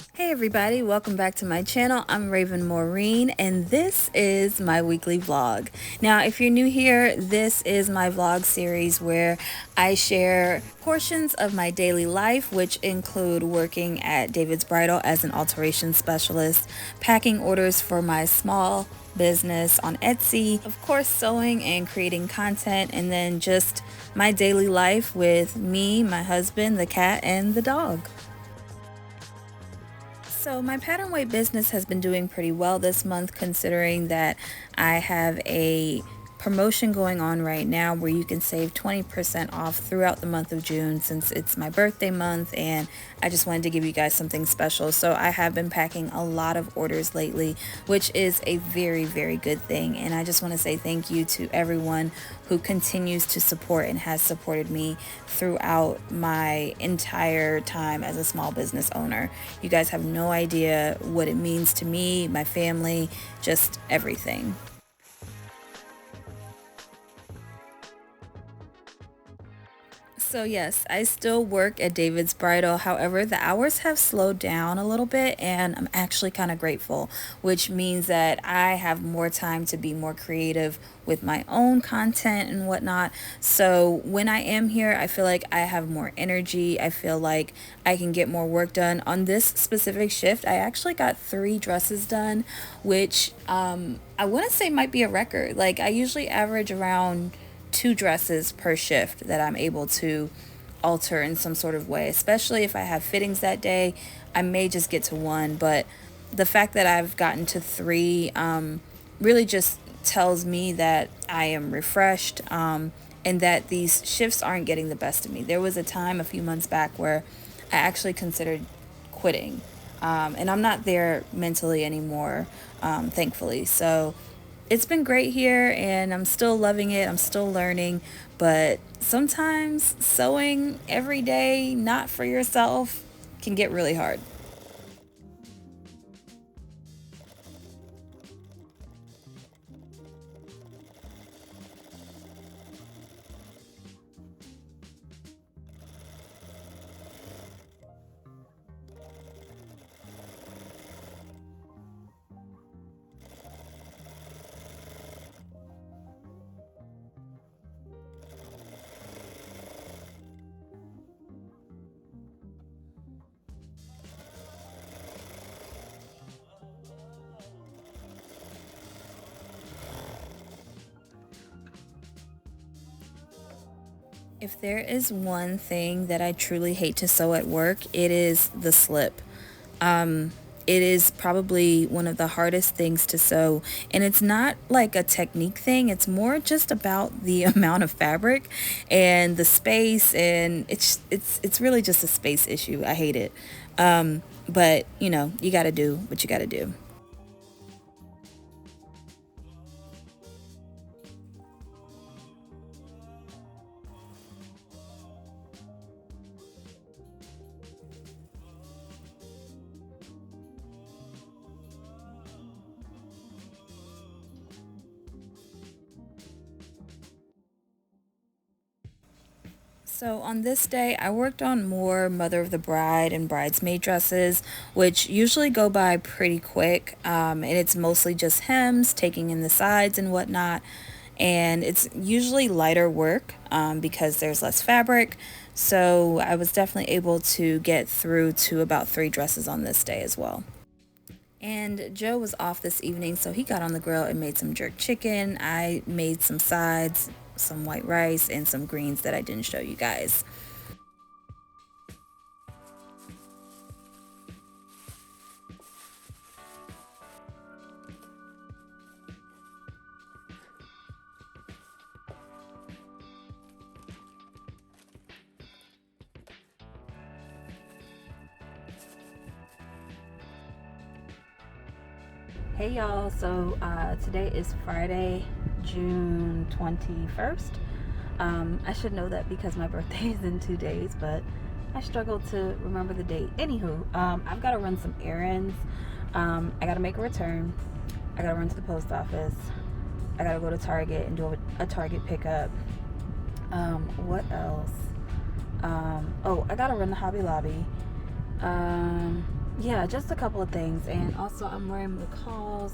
Hey everybody, welcome back to my channel. I'm Raven Maureen and this is my weekly vlog. Now if you're new here, this is my vlog series where I share portions of my daily life, which include working at David's Bridal as an alteration specialist, packing orders for my small business on Etsy, of course sewing and creating content, and then just my daily life with me, my husband, the cat, and the dog. So my pattern weight business has been doing pretty well this month, considering that I have a promotion going on right now where you can save 20% off throughout the month of June, since it's my birthday month and I just wanted to give you guys something special. So I have been packing a lot of orders lately, which is a very good thing, and I just want to say thank you to everyone who continues to support and has supported me throughout my entire time as a small business owner. You guys have no idea what it means to me, my family, just everything. So yes, I still work at David's Bridal. However, the hours have slowed down a little bit and I'm actually kind of grateful, which means that I have more time to be more creative with my own content and whatnot. So when I am here, I feel like I have more energy. I feel like I can get more work done. On this specific shift, I actually got 3 dresses done, which I want to say might be a record. Like I usually average around 2 dresses per shift that I'm able to alter in some sort of way, especially if I have fittings that day. I may just get to 1, but the fact that I've gotten to 3 really just tells me that I am refreshed, and that these shifts aren't getting the best of me. There was a time a few months back where I actually considered quitting, and I'm not there mentally anymore, thankfully. So it's been great here and I'm still loving it. I'm still learning, but sometimes sewing every day, not for yourself, can get really hard. If there is one thing that I truly hate to sew at work, it is the slip. It is probably one of the hardest things to sew, and it's not like a technique thing. It's more just about the amount of fabric and the space, and it's really just a space issue. I hate it. But you know, you got to do what you got to do. So on this day, I worked on more Mother of the Bride and bridesmaid dresses, which usually go by pretty quick. And it's mostly just hems, taking in the sides and whatnot. And it's usually lighter work, because there's less fabric. So I was definitely able to get through to about 3 dresses on this day as well. And Joe was off this evening, so he got on the grill and made some jerk chicken. I made some sides, some white rice, and some greens that I didn't show you guys. Hey y'all, so today is Friday, June 21st. I should know that because my birthday is in 2 days, but I struggle to remember the date. Anywho, I've got to run some errands. I got to make a return. I got to run to the post office. I got to go to Target and do a Target pickup. What else? Oh, I got to run the Hobby Lobby. Yeah, just a couple of things. And also, I'm wearing McCall's.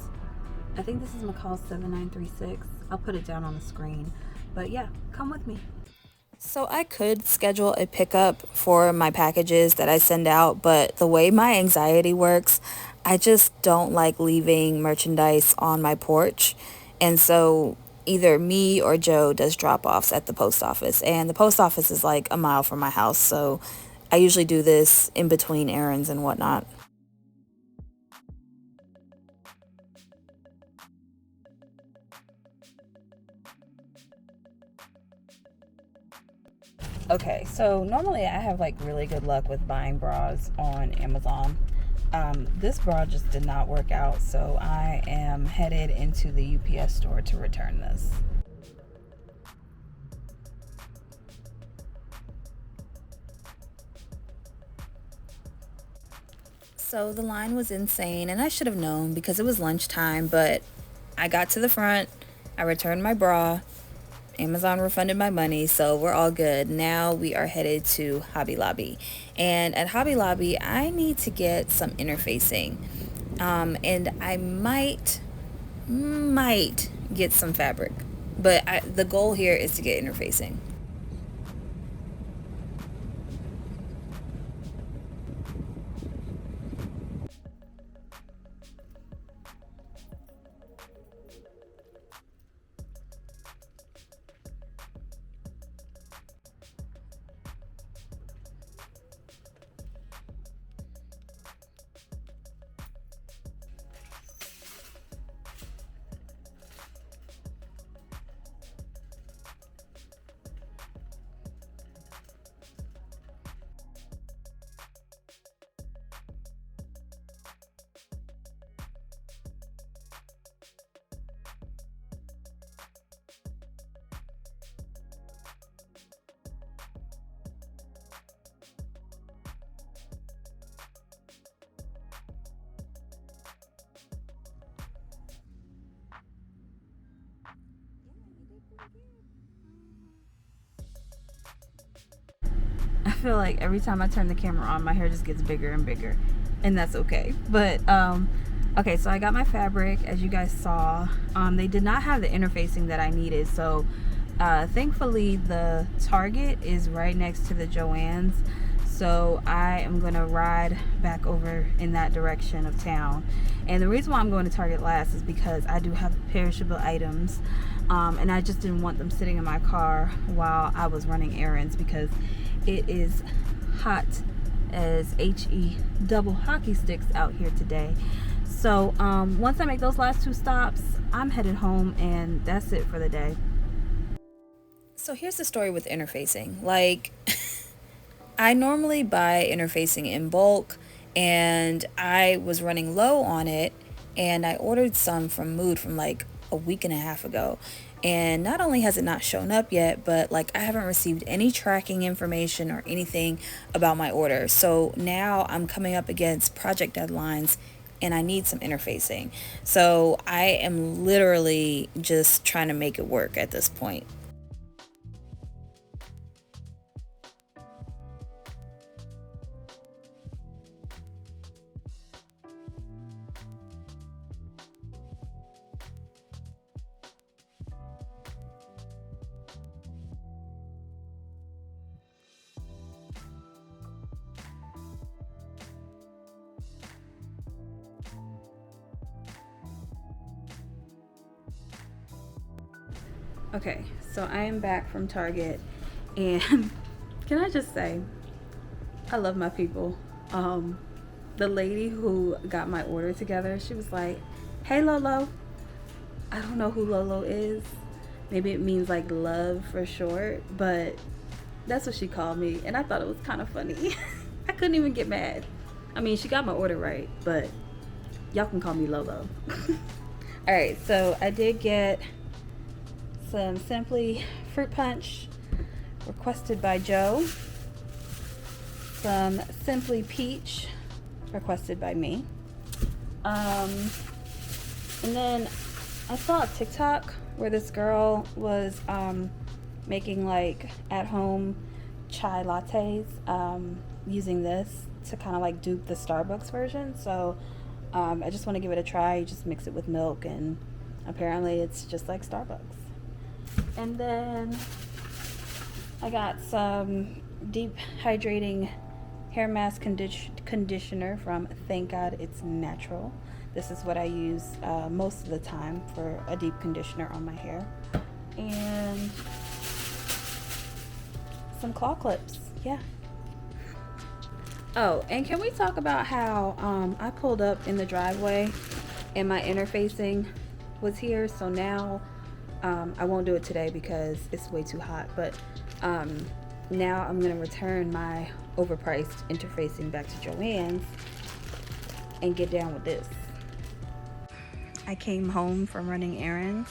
I think this is McCall's 7936. I'll put it down on the screen. But yeah, come with me. So I could schedule a pickup for my packages that I send out, but the way my anxiety works, I just don't like leaving merchandise on my porch. And so either me or Joe does drop-offs at the post office, and the post office is like a mile from my house. So I usually do this in between errands and whatnot. Okay, so normally I have like really good luck with buying bras on Amazon. This bra just did not work out, so I am headed into the UPS store to return this. So the line was insane, and I should have known because it was lunchtime, but I got to the front, I returned my bra, Amazon refunded my money, so we're all good. Now we are headed to Hobby Lobby. And at Hobby Lobby, I need to get some interfacing. And I might get some fabric. But the goal here is to get interfacing. I feel like every time I turn the camera on, my hair just gets bigger and bigger, and that's okay. But okay, so I got my fabric, as you guys saw. They did not have the interfacing that I needed, so thankfully the Target is right next to the Joann's, so I am gonna ride back over in that direction of town. And the reason why I'm going to Target last is because I do have perishable items, and I just didn't want them sitting in my car while I was running errands, because it is hot as HE double hockey sticks out here today. So once I make those last two stops, I'm headed home, and that's it for the day. So here's the story with interfacing. Like, I normally buy interfacing in bulk, and I was running low on it, and I ordered some from Mood from like a week and a half ago. And not only has it not shown up yet, but like I haven't received any tracking information or anything about my order. So now I'm coming up against project deadlines, and I need some interfacing. So I am literally just trying to make it work at this point. Okay, so I am back from Target, and can I just say, I love my people. The lady who got my order together, she was like, "Hey Lolo." I don't know who Lolo is. Maybe it means like love for short, but that's what she called me, and I thought it was kind of funny. I couldn't even get mad. I mean, she got my order right, but y'all can call me Lolo. All right, so I did get some Simply Fruit Punch requested by Joe, some Simply Peach requested by me, and then I saw a TikTok where this girl was making like at home chai lattes using this to kind of like dupe the Starbucks version. So I just want to give it a try. You just mix it with milk, and apparently it's just like Starbucks. And then I got some deep hydrating hair mask conditioner from Thank God It's Natural. This is what I use most of the time for a deep conditioner on my hair. And some claw clips. Yeah. Oh, and can we talk about how I pulled up in the driveway and my interfacing was here? So now I won't do it today because it's way too hot. But now I'm going to return my overpriced interfacing back to Joann's and get down with this. I came home from running errands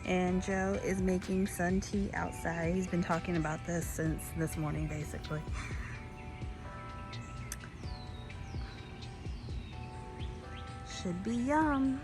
and Joe is making sun tea outside. He's been talking about this since this morning, basically. Should be yum.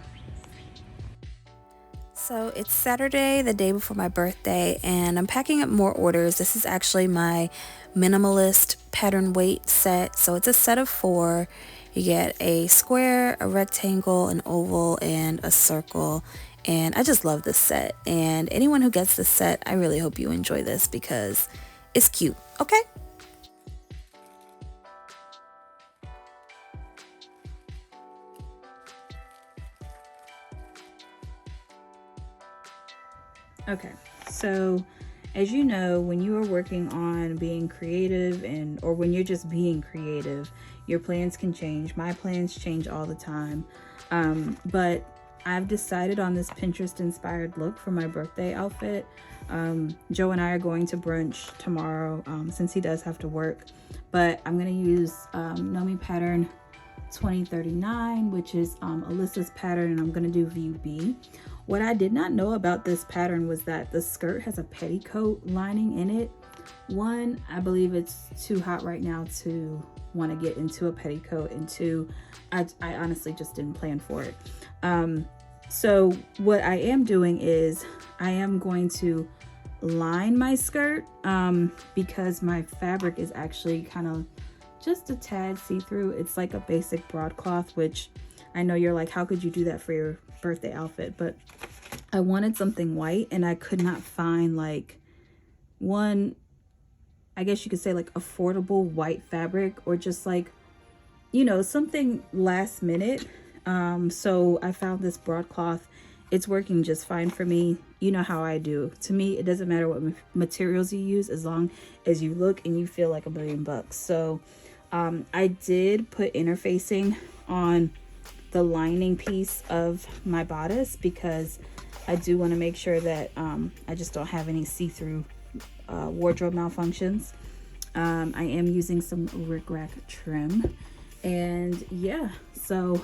So it's Saturday, the day before my birthday, and I'm packing up more orders. This is actually my minimalist pattern weight set. So it's a set of 4. You get a square, a rectangle, an oval, and a circle. And I just love this set. And anyone who gets this set, I really hope you enjoy this because it's cute. Okay? Okay, so as you know, when you are working on being creative or when you're just being creative, your plans can change. My plans change all the time. But I've decided on this Pinterest inspired look for my birthday outfit. Joe and I are going to brunch tomorrow since he does have to work, but I'm going to use Nomi pattern 2039, which is Alyssa's pattern, and I'm going to do view B. What I did not know about this pattern was that the skirt has a petticoat lining in it. One, I believe it's too hot right now to want to get into a petticoat, and 2, I honestly just didn't plan for it. So what I am doing is I am going to line my skirt because my fabric is actually kind of just a tad see-through. It's like a basic broadcloth, which I know you're like, how could you do that for your birthday outfit? But I wanted something white and I could not find like one, I guess you could say like affordable white fabric, or just like, you know, something last minute. So I found this broadcloth. It's working just fine for me. You know how I do. To me, it doesn't matter what materials you use as long as you look and you feel like $1,000,000. So I did put interfacing on the lining piece of my bodice because I do want to make sure that I just don't have any see-through wardrobe malfunctions. I am using some rickrack trim, and yeah, so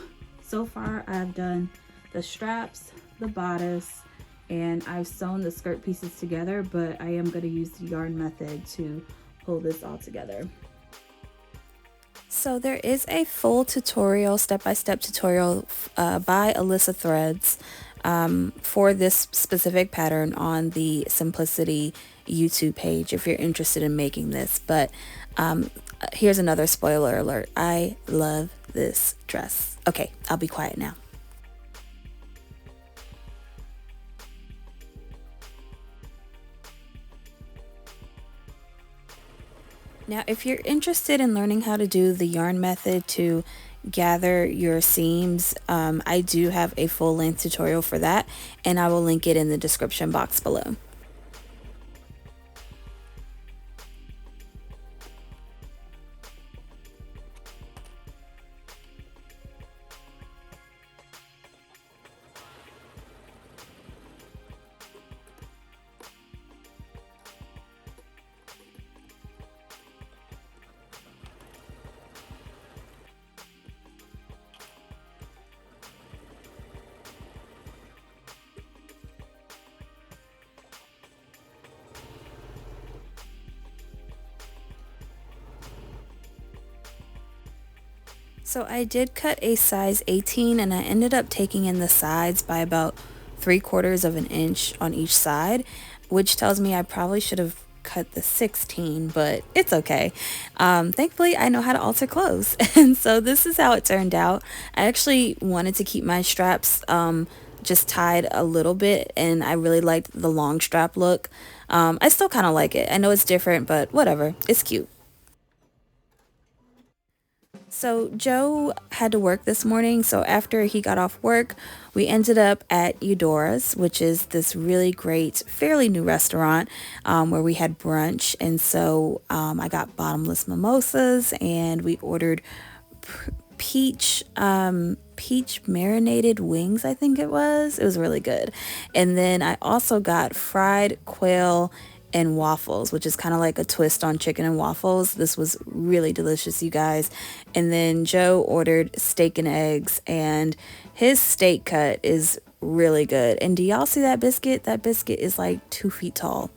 far I've done the straps, the bodice, and I've sewn the skirt pieces together, but I am going to use the yarn method to pull this all together. So there is a full tutorial, step-by-step tutorial by Alyssa Threads for this specific pattern on the Simplicity YouTube page if you're interested in making this. But here's another spoiler alert. I love this dress. Okay, I'll be quiet now. Now, if you're interested in learning how to do the yarn method to gather your seams, I do have a full-length tutorial for that, and I will link it in the description box below. So I did cut a size 18 and I ended up taking in the sides by about 3/4 of an inch on each side, which tells me I probably should have cut the 16, but it's okay. Thankfully, I know how to alter clothes. And so this is how it turned out. I actually wanted to keep my straps just tied a little bit, and I really liked the long strap look. I still kind of like it. I know it's different, but whatever. It's cute. So Joe had to work this morning, so after he got off work, we ended up at Eudora's, which is this really great, fairly new restaurant where we had brunch. And so I got bottomless mimosas, and we ordered peach marinated wings, I think it was. It was really good. And then I also got fried quail and waffles, which is kind of like a twist on chicken and waffles. This was really delicious, you guys. And then Joe ordered steak and eggs, and his steak cut is really good. And do y'all see that biscuit? That biscuit is like 2 feet tall.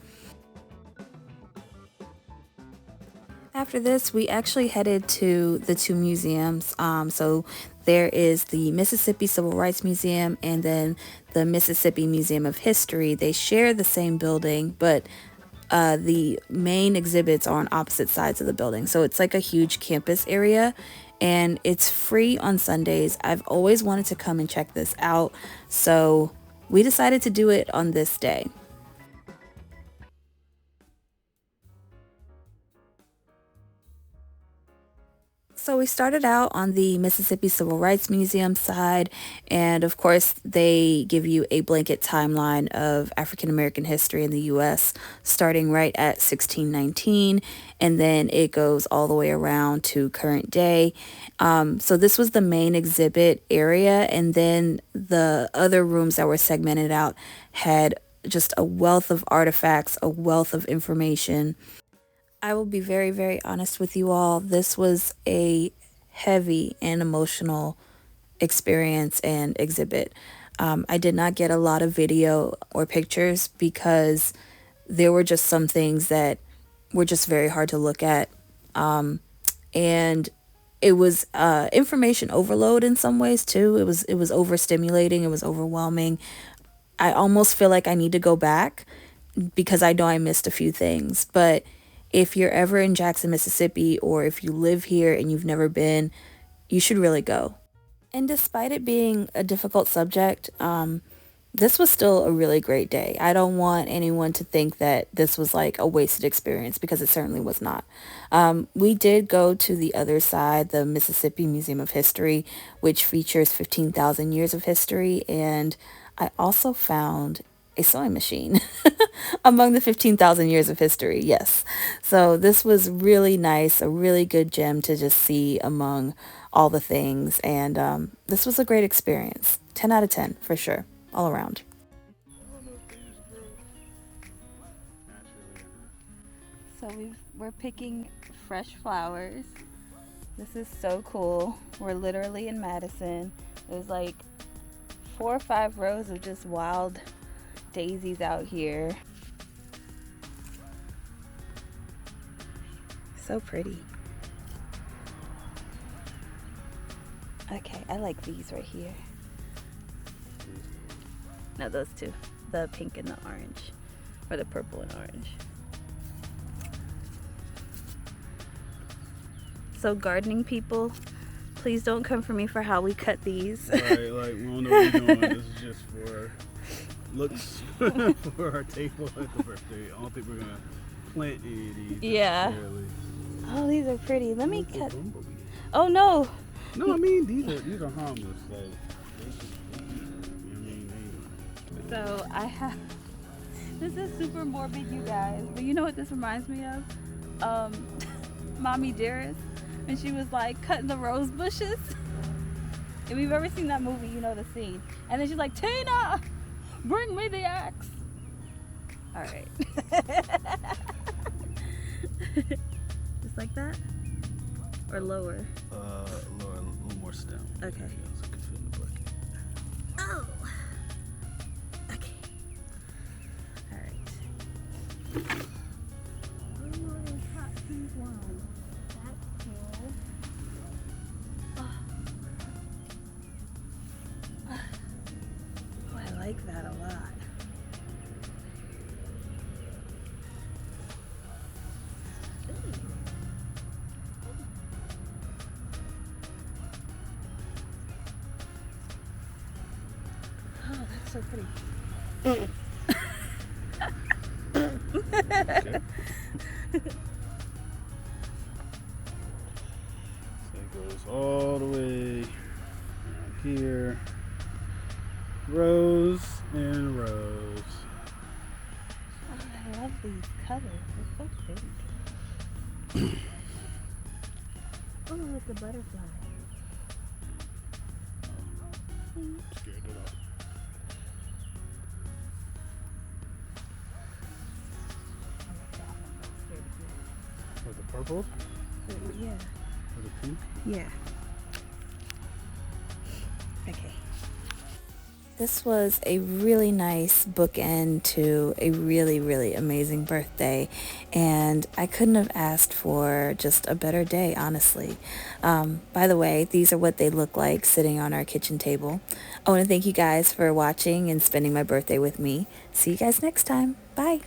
After this, we actually headed to the two museums. So there is the Mississippi Civil Rights Museum and then the Mississippi Museum of History. They share the same building, but the main exhibits are on opposite sides of the building. So it's like a huge campus area, and it's free on Sundays. I've always wanted to come and check this out, so we decided to do it on this day. So we started out on the Mississippi Civil Rights Museum side, and of course, they give you a blanket timeline of African American history in the U.S., starting right at 1619, and then it goes all the way around to current day. So this was the main exhibit area, and then the other rooms that were segmented out had just a wealth of artifacts, a wealth of information. I will be very, very honest with you all. This was a heavy and emotional experience and exhibit. I did not get a lot of video or pictures because there were just some things that were just very hard to look at. And it was information overload in some ways too. It was overstimulating. It was overwhelming. I almost feel like I need to go back because I know I missed a few things. But if you're ever in Jackson, Mississippi, or if you live here and you've never been, you should really go. And despite it being a difficult subject, this was still a really great day. I don't want anyone to think that this was like a wasted experience because it certainly was not. We did go to the other side, the Mississippi Museum of History, which features 15,000 years of history. And I also found a sewing machine among the 15,000 years of history. Yes. So this was really nice, a really good gem to just see among all the things. And this was a great experience. 10 out of 10 for sure, all around. So we're picking fresh flowers. This is so cool. We're literally in Madison. There's like 4 or 5 rows of just wild daisies out here. So pretty. Okay, I like these right here. No, those two. The pink and the orange. Or the purple and orange. So gardening people, please don't come for me for how we cut these. Right, like we don't know what we're doing. This is just for looks for our table at the birthday. I don't think we're gonna plant any of these. Yeah. Oh, these are pretty. Let me cut. Bumblebee. Oh no. No, I mean these are harmless. Like they just, I mean, So I have. This is super morbid, you guys. But you know what this reminds me of? Mommy Dearest, when she was like cutting the rose bushes. If you've ever seen that movie, you know the scene. And then she's like, Tina, bring me the axe. All right. Just like that? Or lower? lower, a little more stem. Okay. So I can feel the bucket. Oh. Okay. All right. Oh, there's hot pink one. That's cool. Oh, I like that a lot. so pretty. Okay. So it goes all the way around here. Rows and rows. Oh, I love these colors. They're so pretty. Oh, it's a butterfly. Scared it off. Was it purple? Yeah. Was it pink? Yeah. Okay. This was a really nice bookend to a really, really amazing birthday, and I couldn't have asked for just a better day, honestly. By the way, these are what they look like sitting on our kitchen table. I want to thank you guys for watching and spending my birthday with me. See you guys next time. Bye.